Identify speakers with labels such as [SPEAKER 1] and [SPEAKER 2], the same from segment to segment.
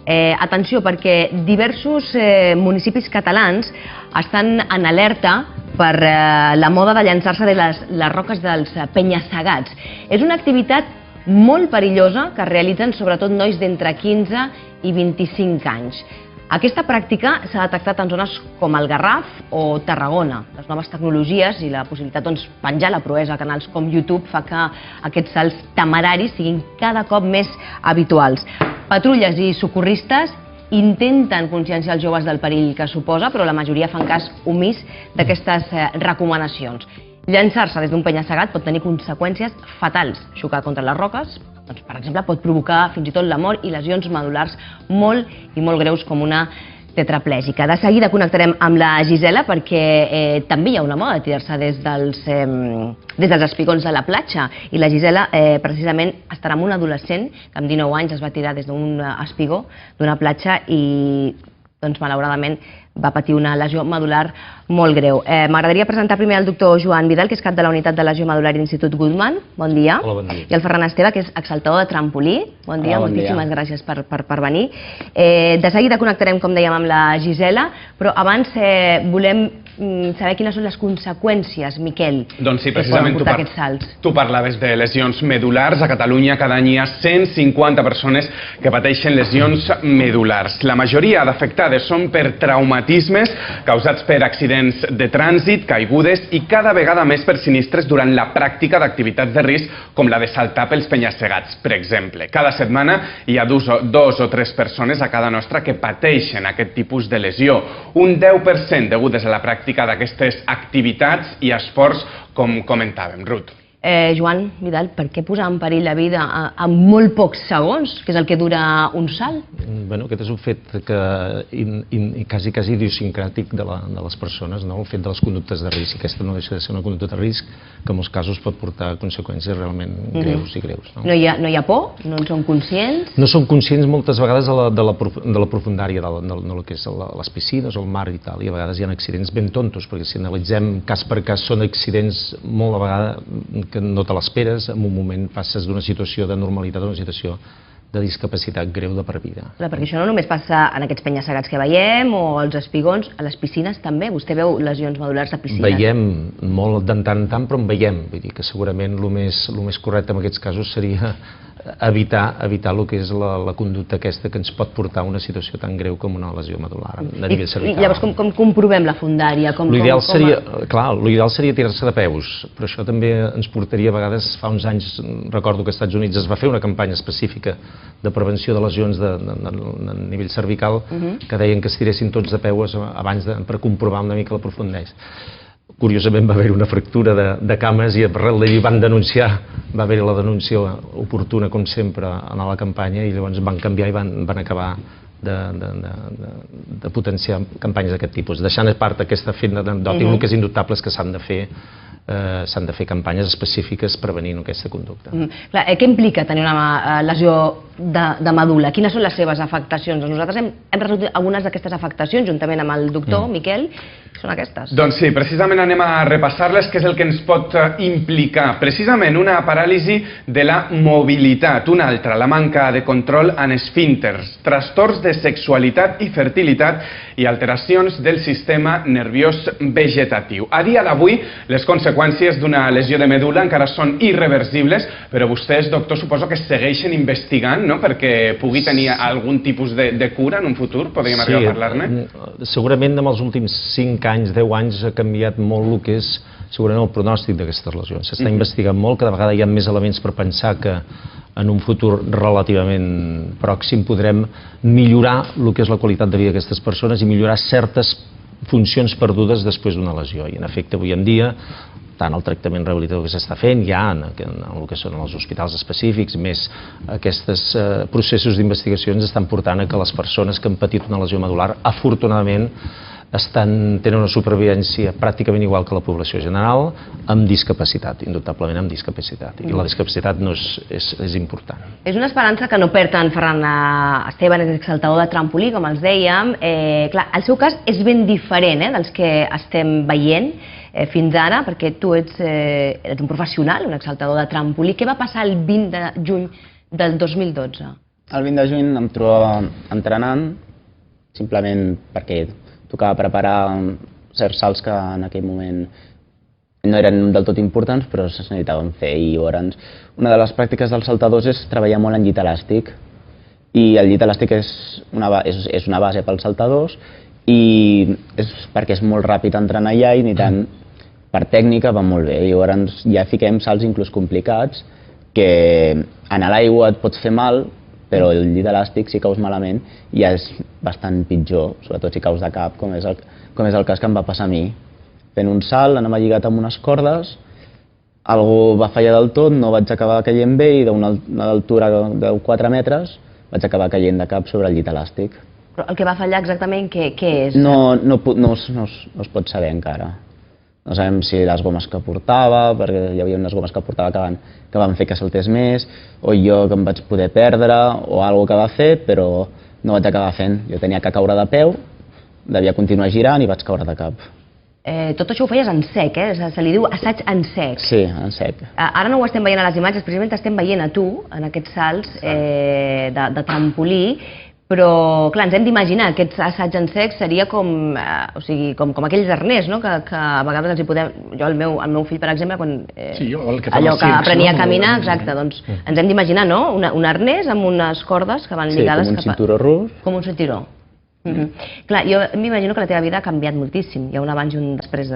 [SPEAKER 1] Atenció, perquè diversos municipis catalans estan en alerta per la moda de llançar-se de les roques dels penya-segats. És una activitat molt perillosa que realitzen sobretot nois d'entre 15 i 25 anys. Aquesta pràctica s'ha detectat en zones com el Garraf o Tarragona. Les noves tecnologies i la possibilitat de penjar la proesa a canals com YouTube fa que aquests salts temeraris siguin cada cop més habituals. Patrulles i socorristes intenten conscienciar els joves del perill que suposa, però la majoria fan cas omís d'aquestes recomanacions. Llançar-se des d'un penya-segat pot tenir conseqüències fatals. Xocar contra les roques, per exemple, pot provocar fins i tot la mort i lesions medul·lars molt i molt greus com una tetraplègica. De seguida connectarem amb la Gisela perquè també hi ha una moda de tirar-se des dels espigons de la platja i la Gisela precisament estarà amb un adolescent que amb 19 anys es va tirar des d'un espigó d'una platja i malauradament va patir una lesió medul·lar molt greu. M'agradaria presentar primer el doctor Joan Vidal, que és cap de la unitat de lesió medul·lar de l'Institut Goodman. Bon dia.
[SPEAKER 2] Hola, bon dia.
[SPEAKER 1] I el Ferran Esteve, que és exsaltador de trampolí. Bon dia, moltíssimes gràcies per venir. De seguida connectarem, com dèiem, amb la Gisela, però abans volem saber quines són les conseqüències, Miquel,
[SPEAKER 2] doncs sí,
[SPEAKER 1] que poden
[SPEAKER 2] precisament
[SPEAKER 1] portar aquests salts.
[SPEAKER 2] Tu parlaves de lesions medul·lars. A Catalunya cada any hi ha 150 persones que pateixen lesions medul·lars. La majoria d'afectades són per traumatismes causats per accidents de trànsit, caigudes i cada vegada més per sinistres durant la pràctica d'activitats de risc com la de saltar pels penya-segats, per exemple. Cada setmana hi ha dos o tres persones a casa nostra que pateixen aquest tipus de lesió. Un 10% degudes a la pràctica d'aquestes activitats i esports, com comentàvem. Ruth.
[SPEAKER 1] Joan Vidal, per què posar en perill la vida en molt pocs segons, que és el que dura un salt?
[SPEAKER 3] Aquest és un fet quasi idiosincràtic de les persones, el fet de les conductes de risc. Aquesta no deixa de ser una conducta de risc que en molts casos pot portar conseqüències realment greus i greus.
[SPEAKER 1] No hi ha por? No en són conscients?
[SPEAKER 3] No són conscients moltes vegades de la profundària del que és les piscines o el mar i tal, i a vegades hi ha accidents ben tontos, perquè si analitzem cas per cas són accidents molt a vegades que no te l'esperes, en un moment passes d'una situació de normalitat a una situació de discapacitat greu de per vida.
[SPEAKER 1] Perquè això no només passa en aquests penya-segats que veiem o als espigons, a les piscines també. Vostè veu lesions medul·lars a piscines?
[SPEAKER 3] Veiem molt de tant en tant, però en veiem. Vull dir que segurament el més correcte en aquests casos seria evitar el que és la conducta aquesta que ens pot portar a una situació tan greu com una lesió medul·lar de nivell cervical.
[SPEAKER 1] I llavors com comprovem la fundària?
[SPEAKER 3] L'ideal seria tirar-se de peus, però això també ens portaria a vegades, fa uns anys, recordo que als Estats Units es va fer una campanya específica de prevenció de lesions de nivell cervical que deien que es tiressin tots de peus abans per comprovar una mica la profundesa. Curiosament va haver una fractura de cames i van denunciar, va haver la denúncia oportuna com sempre a la campanya i llavors van canviar i van acabar de potenciar campanyes d'aquest tipus. Deixant a part aquesta feta anecdòtica, el que és indubtable és que s'han de fer campanyes específiques prevenint aquesta conducta.
[SPEAKER 1] Què implica tenir una lesió de medul·la? Quines són les seves afectacions? Nosaltres hem resolt algunes d'aquestes afectacions juntament amb el doctor Miquel. Són aquestes?
[SPEAKER 2] Doncs sí, precisament anem a repassar-les, que és el que ens pot implicar. Precisament una paràlisi de la mobilitat, una altra, la manca de control en esfínters, trastorns de sexualitat i fertilitat i alteracions del sistema nerviós vegetatiu. A dia d'avui, les conseqüències d'una lesió de medul·la encara són irreversibles, però vostès, doctor, suposo que segueixen investigant perquè pugui tenir algun tipus de cura en un futur? Podríem arribar a parlar-ne?
[SPEAKER 3] Segurament en els últims 5 anys, 10 anys ha canviat molt el que és segurament el pronòstic d'aquestes lesions. S'està investigant molt, cada vegada hi ha més elements per pensar que en un futur relativament pròxim podrem millorar el que és la qualitat de vida d'aquestes persones i millorar certes funcions perdudes després d'una lesió. I en efecte, avui en dia, tant el tractament rehabilitador que s'està fent, ja en el que són els hospitals específics, més aquests processos d'investigació ens estan portant a que les persones que han patit una lesió medul·lar, afortunadament, tenen una supervivència pràcticament igual que la població general, amb discapacitat, indubtablement amb discapacitat. I la discapacitat és important.
[SPEAKER 1] És una esperança que no perd en Ferran Esteve, és exaltador de trampolí, com els dèiem. Clar, el seu cas és ben diferent dels que estem veient fins ara, perquè tu ets un professional, un exaltador de trampolí. Què va passar el 20 de juny del 2012?
[SPEAKER 4] El 20 de juny em trobava entrenant, simplement perquè tocava preparar certs salts que en aquell moment no eren del tot importants, però se necessitaven fer. I llavors, una de les pràctiques dels saltadors és treballar molt en llit elàstic. I el llit elàstic és una base pels saltadors i és perquè és molt ràpid entrenar allà i ni tant per tècnica va molt bé. Llavors ja fiquem salts inclús complicats que en l'aigua et pots fer mal, però el llit elàstic, si caus malament, ja és bastant pitjor, sobretot si caus de cap, com és el cas que em va passar a mi. Fent un salt, anava lligat amb unes cordes, algú va fallar del tot, no vaig acabar caient bé i d'una altura de 4 metres vaig acabar caient de cap sobre el llit elàstic.
[SPEAKER 1] Però el que va fallar exactament, què és?
[SPEAKER 4] No es pot saber encara. No sabem si les gomes que portava, perquè hi havia unes gomes que portava que van fer que saltés més, o jo que em vaig poder perdre, o alguna que va fer, però no vaig acabar fent. Jo tenia que caure de peu, devia continuar girant i vaig caure de cap.
[SPEAKER 1] Tot això ho feies en sec, se li diu assaig en sec.
[SPEAKER 4] Sí, en sec.
[SPEAKER 1] Ara no ho estem veient a les imatges, precisament t'estem veient a tu, en aquests salts de trampolí, però, clar, ens hem d'imaginar, aquest assaig en sec seria com aquells arnès, no?, que a vegades els hi podem... Jo, el meu fill, per exemple, quan allò que aprenia a caminar, exacte, doncs ens hem d'imaginar, no?, un arnès amb unes cordes que van lligades...
[SPEAKER 4] Sí, com un cinturó rus.
[SPEAKER 1] Com un cinturó. Clar, jo m'imagino que la teva vida ha canviat moltíssim, hi ha un abans i un després.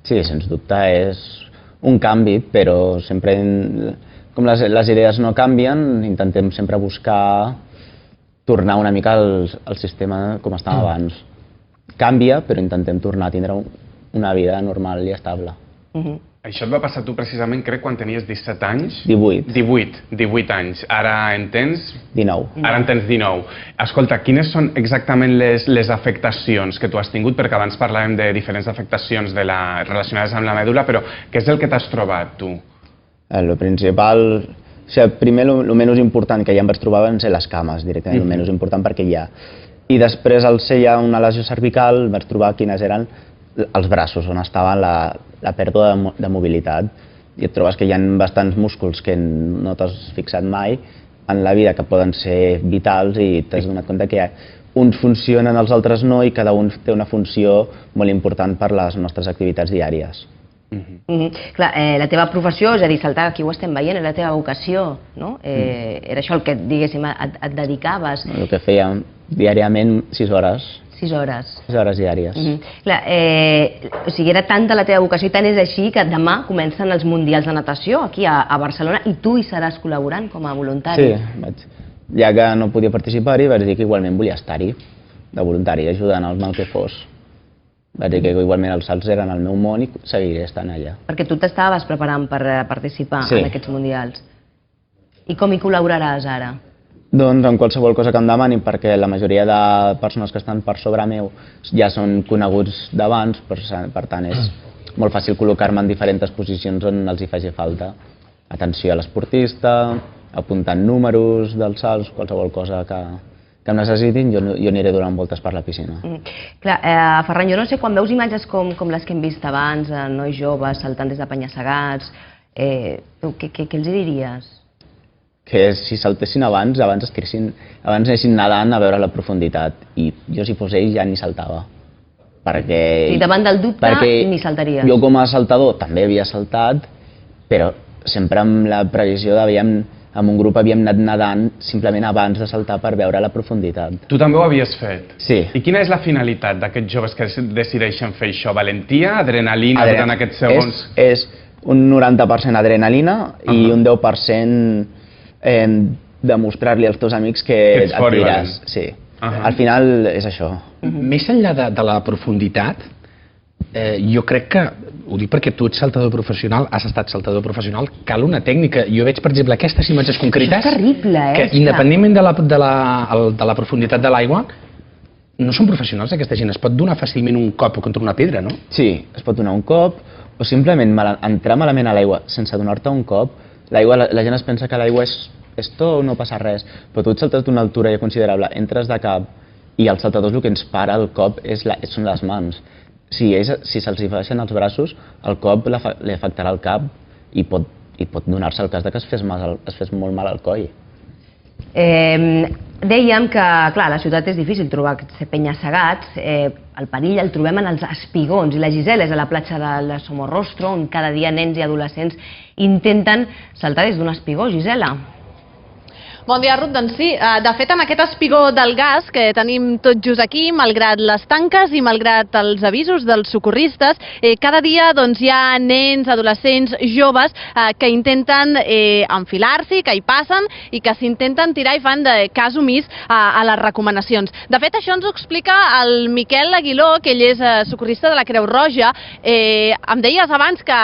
[SPEAKER 4] Sí, sens dubte és un canvi, però sempre, com les idees no canvien, intentem sempre buscar tornar una mica al sistema com estava abans. Canvia, però intentem tornar a tindre una vida normal i estable.
[SPEAKER 2] Això et va passar tu precisament, crec, quan tenies 17 anys?
[SPEAKER 4] 18.
[SPEAKER 2] 18 anys. Ara en tens?
[SPEAKER 4] 19.
[SPEAKER 2] Ara en tens 19. Escolta, quines són exactament les afectacions que tu has tingut? Perquè abans parlàvem de diferents afectacions relacionades amb la medul·la, però què és el que t'has trobat, tu?
[SPEAKER 4] El principal... Primer, el menys important que ja em vaig trobar van ser les cames, directament, el menys important perquè hi ha. I després, al ser ja una lesió cervical, vaig trobar quines eren els braços, on estava la pèrdua de mobilitat. I et trobes que hi ha bastants músculs que no t'has fixat mai en la vida, que poden ser vitals, i t'has donat compte que uns funcionen, els altres no, i cada un té una funció molt important per les nostres activitats diàries.
[SPEAKER 1] Clar, la teva professió, és a dir, saltar, aquí ho estem veient, era la teva vocació, no? Era això el que, diguéssim, et dedicaves.
[SPEAKER 4] El que fèiem diàriament 6 hores.
[SPEAKER 1] 6 hores.
[SPEAKER 4] 6 hores diàries.
[SPEAKER 1] Clar, o sigui, era tanta la teva vocació i tant és així que demà comencen els Mundials de Natació aquí a Barcelona i tu hi seràs col·laborant com a voluntari.
[SPEAKER 4] Sí, ja que no podia participar-hi, vaig dir que igualment volia estar-hi, de voluntari, ajudant al mal que fos. Vaig dir que igualment els salts eren el meu món i seguiré estant allà.
[SPEAKER 1] Perquè tu t'estaves preparant per participar en aquests Mundials. I com hi col·laboraràs ara?
[SPEAKER 4] Doncs en qualsevol cosa que em demanin, perquè la majoria de persones que estan per sobre meu ja són coneguts d'abans, per tant és molt fàcil col·locar-me en diferents posicions on els hi faci falta. Atenció a l'esportista, apuntant números dels salts, qualsevol cosa que em necessitin, jo aniré donant voltes per la piscina.
[SPEAKER 1] Clar, Ferran, jo no sé, quan veus imatges com les que hem vist abans, nois joves saltant des de penya-segats, què els diries?
[SPEAKER 4] Que si saltessin abans anessin nedant a veure la profunditat, i jo si fos ells ja ni saltava.
[SPEAKER 1] I davant del dubte ni saltaries.
[SPEAKER 4] Jo com a saltador també havia saltat, però sempre amb la previsió amb un grup havíem anat nedant simplement abans de saltar per veure la profunditat.
[SPEAKER 2] Tu també ho havies fet?
[SPEAKER 4] Sí.
[SPEAKER 2] I quina és la finalitat d'aquests joves que decideixen fer això? Valentia, adrenalina, durant aquests segons?
[SPEAKER 4] És un 90% adrenalina i un 10% demostrar-li als teus amics que et diràs. Sí. Al final és això.
[SPEAKER 5] Més enllà de la profunditat, jo crec que, ho dic perquè tu ets saltador professional, has estat saltador professional, cal una tècnica. Jo veig, per exemple, aquestes imatges concretes...
[SPEAKER 1] Això és terrible,
[SPEAKER 5] que independentment de la profunditat de l'aigua, no són professionals aquesta gent. Es pot donar fàcilment un cop contra una pedra, no?
[SPEAKER 4] Sí, es pot donar un cop, o simplement entrar malament a l'aigua sense donar-te un cop. La gent es pensa que l'aigua és tot, no passa res, però tu et saltes d'una altura ja considerable, entres de cap, i els saltadors el que ens para el cop són les mans. Si se'ls hi baixen els braços, el cop li afectarà el cap i pot donar-se el cas que es fes molt mal al coll.
[SPEAKER 1] Dèiem que, clar, a la ciutat és difícil trobar penya-segats, el perill el trobem en els espigons, i la Gisela és a la platja de Somorrostro, on cada dia nens i adolescents intenten saltar des d'un espigó. Gisela.
[SPEAKER 6] Bon dia, Ruth. Doncs sí, de fet, en aquest espigó del gas que tenim tot just aquí, malgrat les tanques i malgrat els avisos dels socorristes, cada dia hi ha nens, adolescents, joves que intenten enfilar-s'hi, que hi passen i que s'intenten tirar i fan de cas omís a les recomanacions. De fet, això ens ho explica el Miquel Aguiló, que ell és socorrista de la Creu Roja. Em deies abans que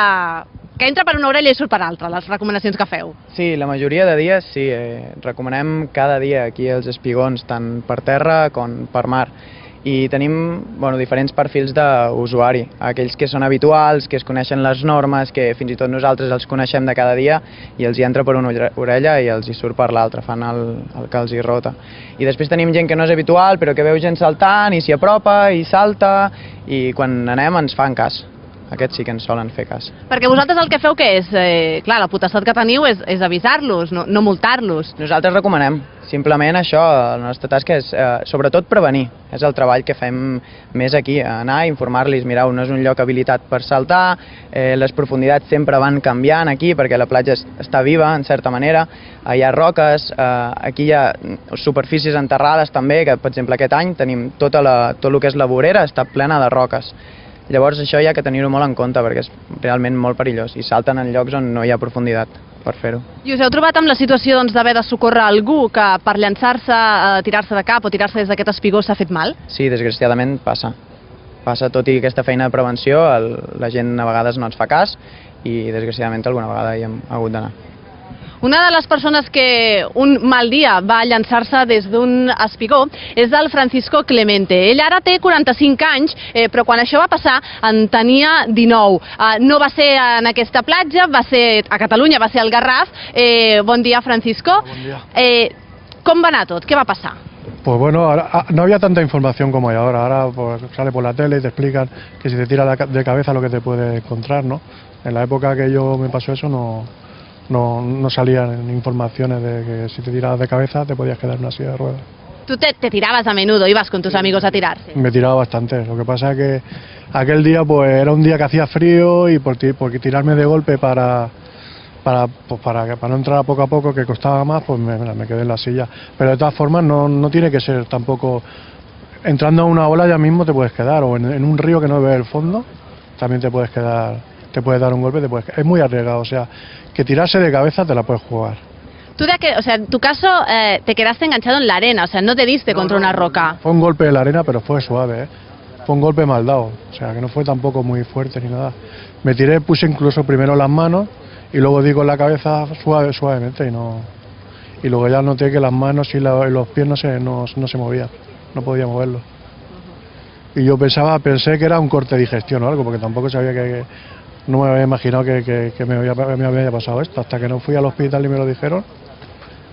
[SPEAKER 6] entra per una orella i surt per altra, les recomanacions que feu.
[SPEAKER 7] Sí, la majoria de dies sí. Recomanem cada dia aquí els espigons, tant per terra com per mar. I tenim diferents perfils d'usuari, aquells que són habituals, que es coneixen les normes, que fins i tot nosaltres els coneixem de cada dia i els hi entra per una orella i els hi surt per l'altra, fan el que els hi rota. I després tenim gent que no és habitual però que veu gent saltant i s'hi apropa i salta i quan anem ens fan cas. Aquests sí que ens solen fer cas.
[SPEAKER 6] Perquè vosaltres el que feu què és? Clar, la potestat que teniu és avisar-los, no multar-los.
[SPEAKER 7] Nosaltres recomanem. Simplement això, la nostra tasca és sobretot prevenir. És el treball que fem més aquí, anar a informar-los. Mireu, no és un lloc habilitat per saltar, les profunditats sempre van canviant aquí perquè la platja està viva, en certa manera. Hi ha roques, aquí hi ha superfícies enterrades també, que per exemple aquest any tenim tot el que és la vorera està plena de roques. Llavors això hi ha que tenir-ho molt en compte perquè és realment molt perillós i salten en llocs on no hi ha profunditat per fer-ho.
[SPEAKER 6] I us heu trobat amb la situació d'haver de socórrer algú que per llançar-se, tirar-se de cap o tirar-se des d'aquest espigó s'ha fet mal?
[SPEAKER 7] Sí, desgraciadament passa. Passa, tot i aquesta feina de prevenció, la gent a vegades no ens fa cas i desgraciadament alguna vegada hi hem hagut d'anar.
[SPEAKER 6] Una de les persones que un mal dia va llançar-se des d'un espigó és el Francisco Clemente. Ell ara té 45 anys, però quan això va passar en tenia 19. No va ser en aquesta platja, va ser a Catalunya, va ser al Garraf. Bon dia, Francisco.
[SPEAKER 8] Bon dia.
[SPEAKER 6] Com va anar tot? Què va passar?
[SPEAKER 8] Pues bueno, ahora, no había tanta información como hay ahora. Ahora pues, sale por la tele y te explican que si te tiras de cabeza lo que te puede encontrar, ¿no? En la época que yo me pasó eso no salían informaciones de que si te tirabas de cabeza te podías quedar en una silla de ruedas.
[SPEAKER 6] Tú te tirabas a menudo, ibas con tus amigos a tirarse.
[SPEAKER 8] Me tiraba bastante. Lo que pasa es que aquel día pues era un día que hacía frío y porque tirarme de golpe para no entrar poco a poco, que costaba más, pues me quedé en la silla. Pero de todas formas no tiene que ser tampoco... Entrando a una ola ya mismo te puedes quedar, o en un río que no ves el fondo, también te puedes quedar, te puedes dar un golpe, es muy arriesgado, o sea, que tirarse de cabeza te la puedes jugar.
[SPEAKER 6] Tú en tu caso te quedaste enganchado en la arena, o sea, no te diste contra una roca.
[SPEAKER 8] Fue un golpe de la arena, pero fue suave, Fue un golpe mal dado, o sea, que no fue tampoco muy fuerte ni nada. Me tiré, puse incluso primero las manos y luego di con la cabeza suavemente y luego ya noté que las manos y los pies no se movían, no podía moverlos. Y yo pensé que era un corte de digestión o algo, porque tampoco sabía no me había imaginado que me había pasado esto. Hasta que no fui al hospital y me lo dijeron,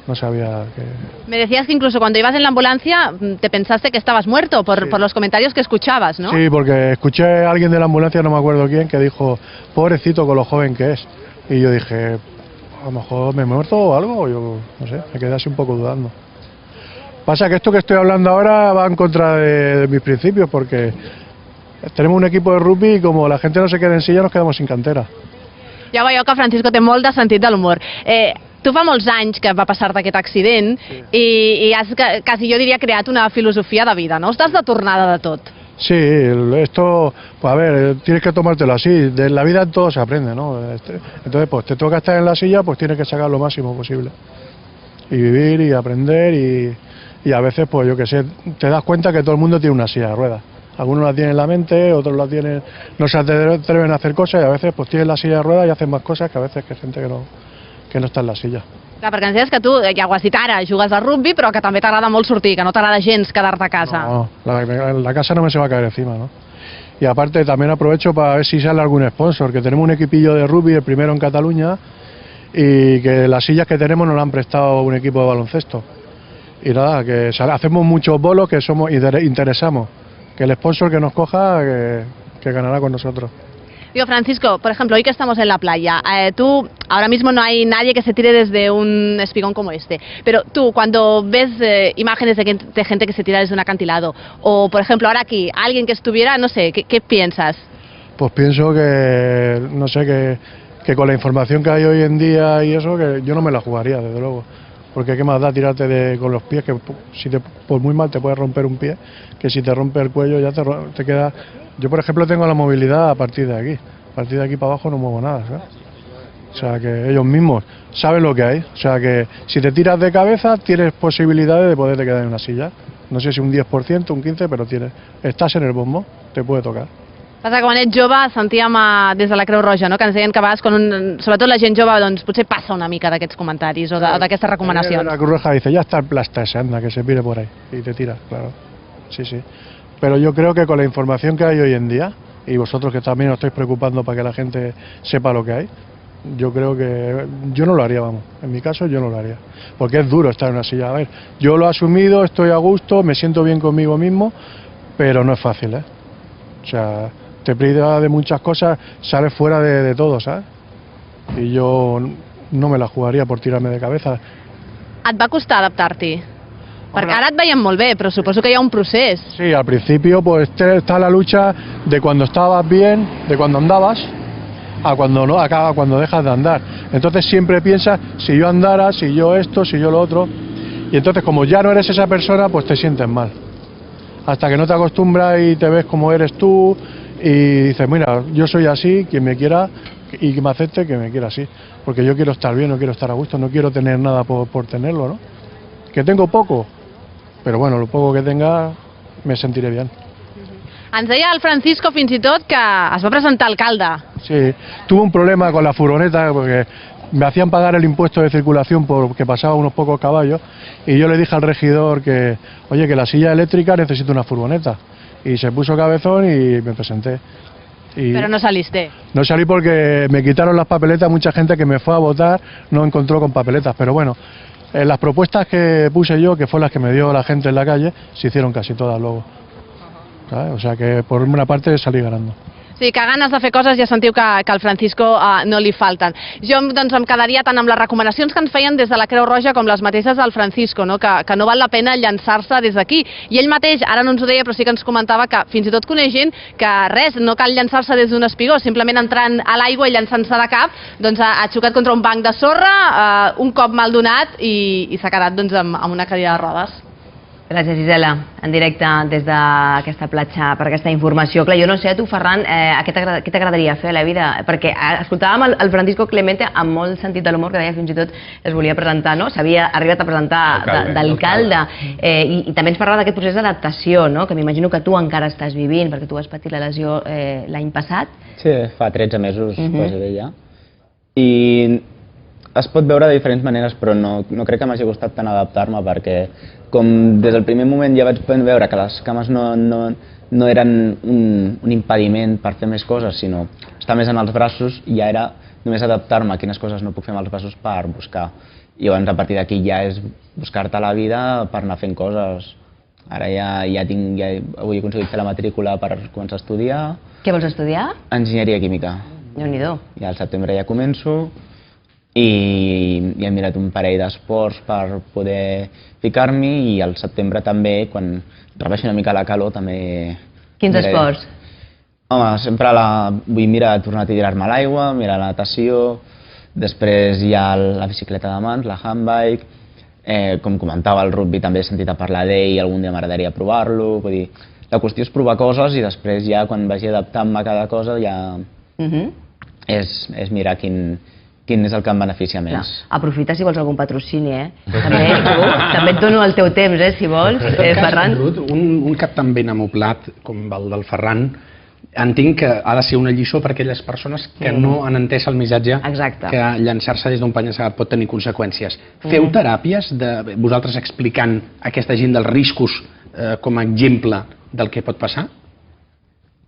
[SPEAKER 8] no sabía que...
[SPEAKER 6] Me decías que incluso cuando ibas en la ambulancia te pensaste que estabas muerto por los comentarios que escuchabas, ¿no?
[SPEAKER 8] Sí, porque escuché a alguien de la ambulancia, no me acuerdo quién, que dijo, pobrecito con lo joven que es. Y yo dije, a lo mejor me he muerto o algo, o yo no sé, me quedé así un poco dudando. Pasa que esto que estoy hablando ahora va en contra de mis principios, porque tenemos un equipo de rugby y como la gente no se queda en silla nos quedamos sin cantera.
[SPEAKER 6] Ja veieu que Francisco té molt de sentit de l'humor. Tu fa molts anys que va passar-te aquest accident i has, quasi jo diria, creat una filosofia de vida, no? Estàs de tornada de tot.
[SPEAKER 8] Sí, esto, pues a ver, tienes que tomártelo así, de la vida todo se aprende, ¿no? Entonces, pues te toca estar en la silla, pues tienes que sacar lo máximo posible. Y vivir y aprender y a veces, pues yo que sé, te das cuenta que todo el mundo tiene una silla de ruedas. Algunos la tienen en la mente, otros la tienen, no se atreven a hacer cosas y a veces pues tienen la silla de ruedas y hacen más cosas que a veces que gente que no està en la silla.
[SPEAKER 6] Clar, perquè ens deies que tu, ja ho has dit ara, jugues al rugby, però que també t'agrada molt sortir, que no t'agrada gens quedar-te a casa.
[SPEAKER 8] No, la casa no me se va a caer encima, ¿no? Y aparte también aprovecho para ver si sale algún sponsor, que tenemos un equipillo de rugby, el primero en Cataluña, y que las sillas que tenemos nos las han prestado un equipo de baloncesto. Y nada, que hacemos muchos bolos que interesamos, que el sponsor que nos coja, que ganará con nosotros.
[SPEAKER 6] Digo, Francisco, por ejemplo, hoy que estamos en la playa, tú, ahora mismo no hay nadie que se tire desde un espigón como este, pero tú, cuando ves imágenes de gente que se tira desde un acantilado, o por ejemplo, ahora aquí, alguien que estuviera, no sé, ¿qué piensas?
[SPEAKER 8] Pues pienso que, no sé, que con la información que hay hoy en día y eso, que yo no me la jugaría, desde luego. Porque qué más da tirarte con los pies, que si por muy mal te puedes romper un pie, que si te rompe el cuello ya te queda... Yo, por ejemplo, tengo la movilidad a partir de aquí. A partir de aquí para abajo no muevo nada, ¿sabes? O sea, que ellos mismos saben lo que hay. O sea, que si te tiras de cabeza, tienes posibilidades de poderte quedar en una silla. No sé si un 10%, un 15%, però estàs en el bombo, te puede tocar.
[SPEAKER 6] Passa que quan ets jove sentíem des de la Creu Roja, no? Que ens deien que a vegades, sobretot la gent jove, doncs potser passa una mica d'aquests comentaris o d'aquestes recomanacions.
[SPEAKER 8] La Creu Roja dice, ya está el plasta ese, anda, que se pire por ahí. Y te tiras, claro. Sí, sí. Pero yo creo que con la información que hay hoy en día, y vosotros que también os estáis preocupando para que la gente sepa lo que hay, yo creo que yo no lo haría, vamos. En mi caso yo no lo haría. Porque es duro estar en una silla. A ver, yo lo he asumido, estoy a gusto, me siento bien conmigo mismo, pero no es fácil, ¿eh? O sea, te priva de muchas cosas, sales fuera de todo, ¿sabes? Y yo no me la jugaría por tirarme de cabeza.
[SPEAKER 6] Et va costar adaptar-t'hi? Perquè ara et veiem molt bé, però suposo que hi ha un procés.
[SPEAKER 8] Sí, al principio pues está la lucha de cuando estabas bien, de cuando andabas, a cuando no, a cuando dejas de andar. Entonces siempre piensas, si yo andara, si yo esto, si yo lo otro. Y entonces como ya no eres esa persona, pues te sientes mal. Hasta que no te acostumbras y te ves como eres tú y dices, mira, yo soy así, quien me quiera y que me acepte, que me quiera así. Porque yo quiero estar bien, no quiero estar a gusto, no quiero tener nada por tenerlo, ¿no? Que tengo poco, pero bueno, lo poco que tenga me sentiré bien.
[SPEAKER 6] Ens deia el Francisco fins i tot que es va presentar alcalde.
[SPEAKER 8] Sí, tuve un problema con la furgoneta porque me hacían pagar el impuesto de circulación porque pasaba unos pocos caballos y yo le dije al regidor que, oye, que la silla eléctrica necesita una furgoneta. Y se puso cabezón y me presenté. Y
[SPEAKER 6] Pero no saliste.
[SPEAKER 8] no salí porque me quitaron las papeletas, mucha gente que me fue a votar no encontró con papeletas, pero bueno, las propuestas que puse yo, que fue las que me dio la gente en la calle, se hicieron casi todas luego. ¿Sabes? O sea que por una parte salí ganando.
[SPEAKER 6] Sí, que ganes de fer coses ja sentiu que al Francisco no li falten. Jo doncs, em quedaria tant amb les recomanacions que ens feien des de la Creu Roja com les mateixes del Francisco, no? Que no val la pena llançar-se des d'aquí. I ell mateix, ara no ens ho deia, però sí que ens comentava que fins i tot coneix gent que res, no cal llançar-se des d'un espigó, simplement entrant a l'aigua i llançant-se de cap, doncs ha xocat contra un banc de sorra, un cop mal donat i s'ha quedat doncs, amb una cadira de rodes.
[SPEAKER 1] Gràcies, Gisela, en directe des d'aquesta platja per aquesta informació. Clar, jo no sé, a tu, Ferran, què t'agradaria fer a la vida? Perquè escoltàvem el Francisco Clemente amb molt sentit de l'humor, que deia fins i tot es volia presentar, no? S'havia arribat a presentar d'alcalde. I també ens parlava d'aquest procés d'adaptació, no? Que m'imagino que tu encara estàs vivint, perquè tu has patit la lesió l'any passat.
[SPEAKER 4] Sí, fa 13 mesos, quasi bé ja. I es pot veure de diferents maneres, però no crec que m'hagi costat tant adaptar-me, perquè com des del primer moment ja vaig veure que les cames no eren un impediment per fer més coses, sinó estar més en els braços, ja era només adaptar-me a quines coses no puc fer amb els braços per buscar. I llavors a partir d'aquí ja és buscar-te la vida per anar fent coses. Ara ja avui he aconseguit fer la matrícula per començar a estudiar.
[SPEAKER 1] Què vols estudiar?
[SPEAKER 4] Enginyeria química.
[SPEAKER 1] Déu-n'hi-do.
[SPEAKER 4] Ja al setembre ja començo. I hem mirat un parell d'esports per poder ficar-m'hi i al setembre també, quan rebaixi una mica la calor, també...
[SPEAKER 1] Quins esports?
[SPEAKER 4] Home, sempre vull mirar tornar a tirar-me a l'aigua, mirar la natació, després hi ha la bicicleta de mans, la handbike, com comentava, el rugby també he sentit a parlar d'ell i algun dia m'agradaria provar-lo, vull dir, la qüestió és provar coses i després ja quan vagi adaptant-me a cada cosa ja és mirar quin és el que em beneficia més.
[SPEAKER 1] Aprofita si vols algun patrocini, també et dono el teu temps, si vols, Ferran.
[SPEAKER 5] Un cap tan ben amoblat com el del Ferran, entenc que ha de ser una lliçó per a aquelles persones que no han entès el missatge que llançar-se des d'un penya-segat pot tenir conseqüències. Feu teràpies de vosaltres explicant a aquesta gent dels riscos com a exemple del que pot passar?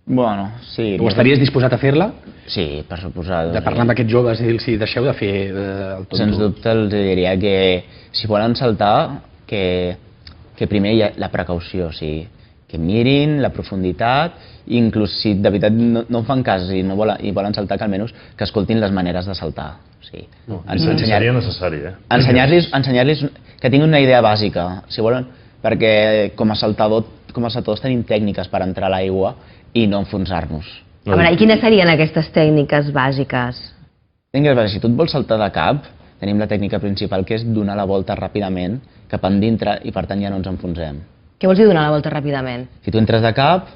[SPEAKER 4] Bueno, sí.
[SPEAKER 5] O estaries disposat a fer-la?
[SPEAKER 4] Sí, per suposar.
[SPEAKER 5] De parlar amb aquests joves i dir-los deixeu de fer el tonto.
[SPEAKER 4] Sens dubte els diria que si volen saltar, que primer hi ha la precaució, o sigui, que mirin la profunditat, i inclús si de veritat no en fan cas i volen saltar, que almenys que escoltin les maneres de saltar.
[SPEAKER 9] Seria necessari,
[SPEAKER 4] ensenyar-los que tinguin una idea bàsica, si volen, perquè com a saltadors tenim tècniques per entrar a l'aigua i no enfonsar-nos.
[SPEAKER 1] A veure, i quines serien aquestes tècniques bàsiques?
[SPEAKER 4] Tècniques bàsiques, si tu et vols saltar de cap, tenim la tècnica principal, que és donar la volta ràpidament cap endintre i per tant ja no ens enfonsem.
[SPEAKER 1] Què vols dir donar la volta ràpidament?
[SPEAKER 4] Si tu entres de cap,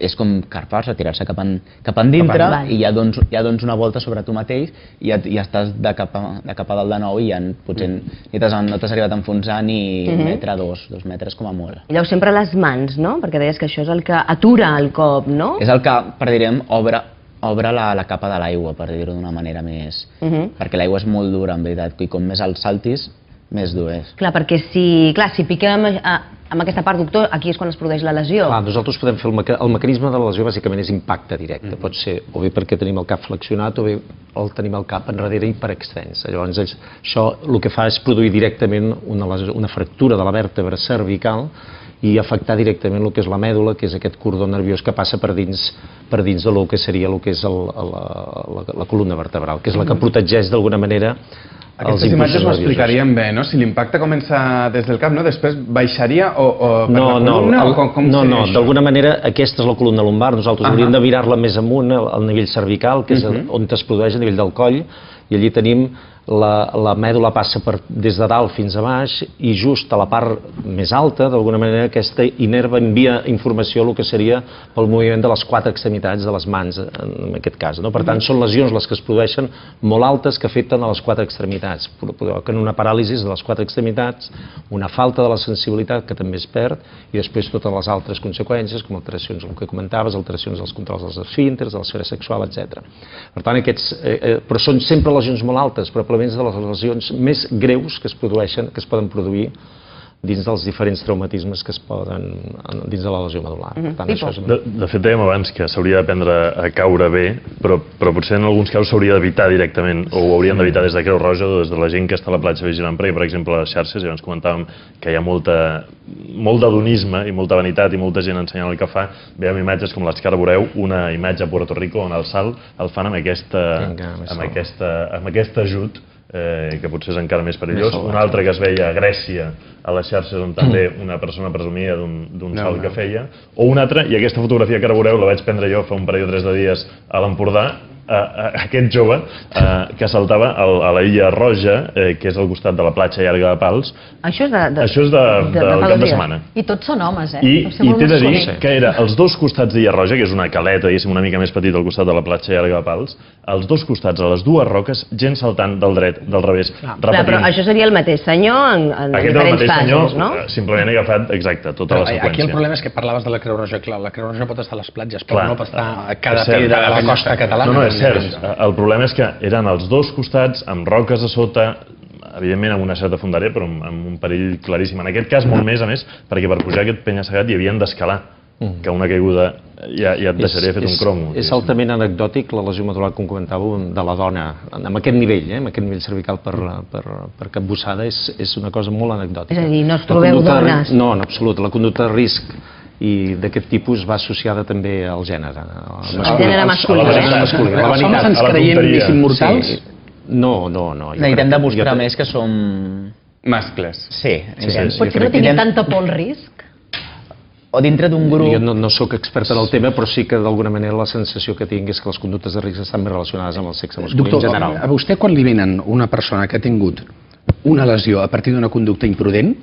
[SPEAKER 4] és com carpar-se, tirar-se cap endintre i ja dones una volta sobre tu mateix i ja estàs de cap a dalt de nou i ja potser no t'has arribat a enfonsar ni un metre, 2 metres com a molt.
[SPEAKER 1] I llavors sempre les mans, no? Perquè deies que això és el que atura el cop, no?
[SPEAKER 4] És el que, per dir-ho, obre la capa de l'aigua, per dir-ho d'una manera més... Perquè l'aigua és molt dura, en veritat, i com més alt saltis, més dur és.
[SPEAKER 1] Clar, perquè si piquem amb aquesta part, doctor, aquí és quan es produeix la lesió.
[SPEAKER 3] Clar, nosaltres podem fer el mecanisme de la lesió bàsicament és impacte directe. Pot ser o bé perquè tenim el cap flexionat o bé tenim el cap enrere hiperextens. Llavors això el que fa és produir directament una fractura de la vèrtebra cervical i afectar directament el que és la mèdula, que és aquest cordó nerviós que passa per dins del que seria la columna vertebral, que és la que protegeix d'alguna manera.
[SPEAKER 2] Aquestes imatges ho explicarien bé, no? Si l'impacte comença des del cap, després baixaria o per la columna?
[SPEAKER 3] No, d'alguna manera aquesta és la columna lumbar, nosaltres hauríem de mirar-la més amunt, al nivell cervical, que és on es produeix a nivell del coll, i allí tenim la mèdula passa des de dalt fins a baix i just a la part més alta, d'alguna manera, aquesta inerva envia informació al que seria pel moviment de les 4 extremitats de les mans, en aquest cas. Per tant, són lesions les que es produeixen molt altes que afecten a les 4 extremitats. Provoquen una paràlisi de les 4 extremitats, una falta de la sensibilitat que també es perd i després totes les altres conseqüències, com alteracions, el que comentaves, alteracions dels controls dels esfínters, de l'esfera sexual, etc. Per tant, però són sempre lesions molt altes, probablement de les lesions més greus que es poden produir dins dels diferents traumatismes que es poden dins de la lesió medular.
[SPEAKER 9] De fet, dèiem abans que s'hauria d'aprendre a caure bé, però potser en alguns casos s'hauria d'evitar directament, o ho haurien d'evitar des de Creu Roja o des de la gent que està a la platja vigilant, perquè, per exemple, a les xarxes, ja ens comentàvem que hi ha molt d'adonisme i molta vanitat i molta gent ensenyant el que fa. Veiem imatges com les que ara veureu, una imatge a Puerto Rico on el salt el fan amb aquest ajut, que potser és encara més perillós. Un altre que es veia a Grècia, a les xarxes, on també una persona presumia d'un salt que feia. O un altre, i aquesta fotografia que ara veureu la vaig prendre jo fa un parell o 3 de dies a l'Empordà, aquest jove que saltava a la Illa Roja, que és al costat de la platja llarga de Pals.
[SPEAKER 1] Això és
[SPEAKER 9] del cap de setmana.
[SPEAKER 6] I tots són homes,
[SPEAKER 9] I t'he de dir que era als dos costats d'Illa Roja, que és una caleta, una mica més petita al costat de la platja llarga de Pals, als dos costats, a les dues roques, gent saltant del dret, del revés, repetint.
[SPEAKER 1] Però això seria el mateix senyor en diferents fases, no?
[SPEAKER 9] Simplement he agafat, exacte, tota la seqüència.
[SPEAKER 5] Aquí el problema és que parlaves de la Creu Roja, clar, la Creu Roja pot estar a les platges, però no pot estar a cada pedra de la costa catalana.
[SPEAKER 9] No, és cert. El problema és que eren als dos costats, amb roques a sota, evidentment amb una certa fondària, però amb un perill claríssim. En aquest cas, molt més, a més, perquè per pujar aquest penya-segat hi havien d'escalar, que una caiguda ja et deixaria fet un cromo.
[SPEAKER 3] És altament anecdòtic la lesió medular, com comentàveu, de la dona, amb aquest nivell, amb aquest nivell cervical per capbussada, és una cosa molt anecdòtica.
[SPEAKER 1] És a dir, no es trobeu dones?
[SPEAKER 3] No, en absolut. La conducta de risc i d'aquest tipus va associada també al gènere.
[SPEAKER 1] Al gènere masculí.
[SPEAKER 5] Els homes ens creiem més immortals?
[SPEAKER 3] No.
[SPEAKER 4] Necessitem demostrar més que som...
[SPEAKER 2] mascles.
[SPEAKER 4] Sí.
[SPEAKER 6] Potser no tinguin tanta por al risc?
[SPEAKER 4] O dintre d'un grup...
[SPEAKER 3] Jo no sóc expert en el tema, però sí que d'alguna manera la sensació que tinc és que les conductes de risc estan més relacionades amb el sexe masculí en general.
[SPEAKER 5] Doctor, a vostè quan li venen una persona que ha tingut una lesió a partir d'una conducta imprudent,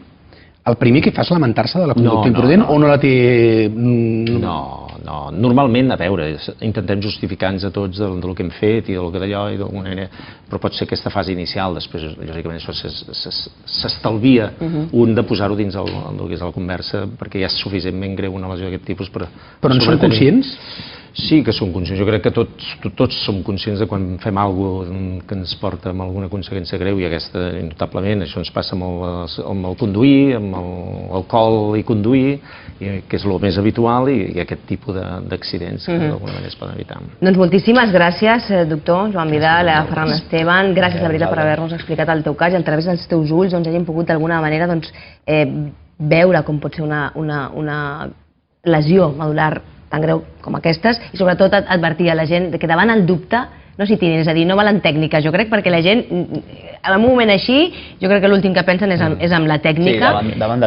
[SPEAKER 5] el primer que fa és lamentar-se de la conducta imprudent o no la té...
[SPEAKER 3] No. Normalment, a veure, intentem justificar-nos a tots del que hem fet i del que d'allò, i d'alguna manera, però pot ser aquesta fase inicial, després, lògicament, això s'estalvia un de posar-ho dins el que és la conversa, perquè ja és suficientment greu una lesió d'aquest tipus.
[SPEAKER 5] Però en són conscients?
[SPEAKER 3] Sí que som conscients. Jo crec que tots som conscients de quan fem alguna cosa que ens porta a alguna conseqüència greu, i aquesta, indubtablement, això ens passa amb el conduir, amb l'alcohol i conduir, que és el més habitual, i aquest tipus d'accidents que d'alguna manera es poden evitar.
[SPEAKER 1] Doncs moltíssimes gràcies, doctor Joan Vidal, Ferran Esteban, gràcies de veritat per haver-nos explicat el teu cas i a través dels teus ulls hàgim pogut d'alguna manera veure com pot ser una lesió medular tan greu com aquestes i sobretot advertir a la gent que davant el dubte no s'hi tirin, és a dir, no valen tècniques, jo crec, perquè la gent, en un moment així, jo crec que l'últim que pensen és en la tècnica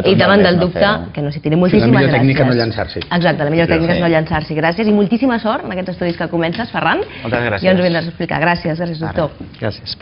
[SPEAKER 1] i davant del dubte, que no s'hi tirin. Moltíssimes gràcies.
[SPEAKER 5] La millor tècnica no llançar-s'hi.
[SPEAKER 1] Exacte, la millor tècnica és no llançar-s'hi. Gràcies i moltíssima sort en aquests estudis que comences, Ferran.
[SPEAKER 4] Moltes gràcies.
[SPEAKER 1] I ens ho vindràs a explicar. Gràcies, doctor.
[SPEAKER 3] Gràcies.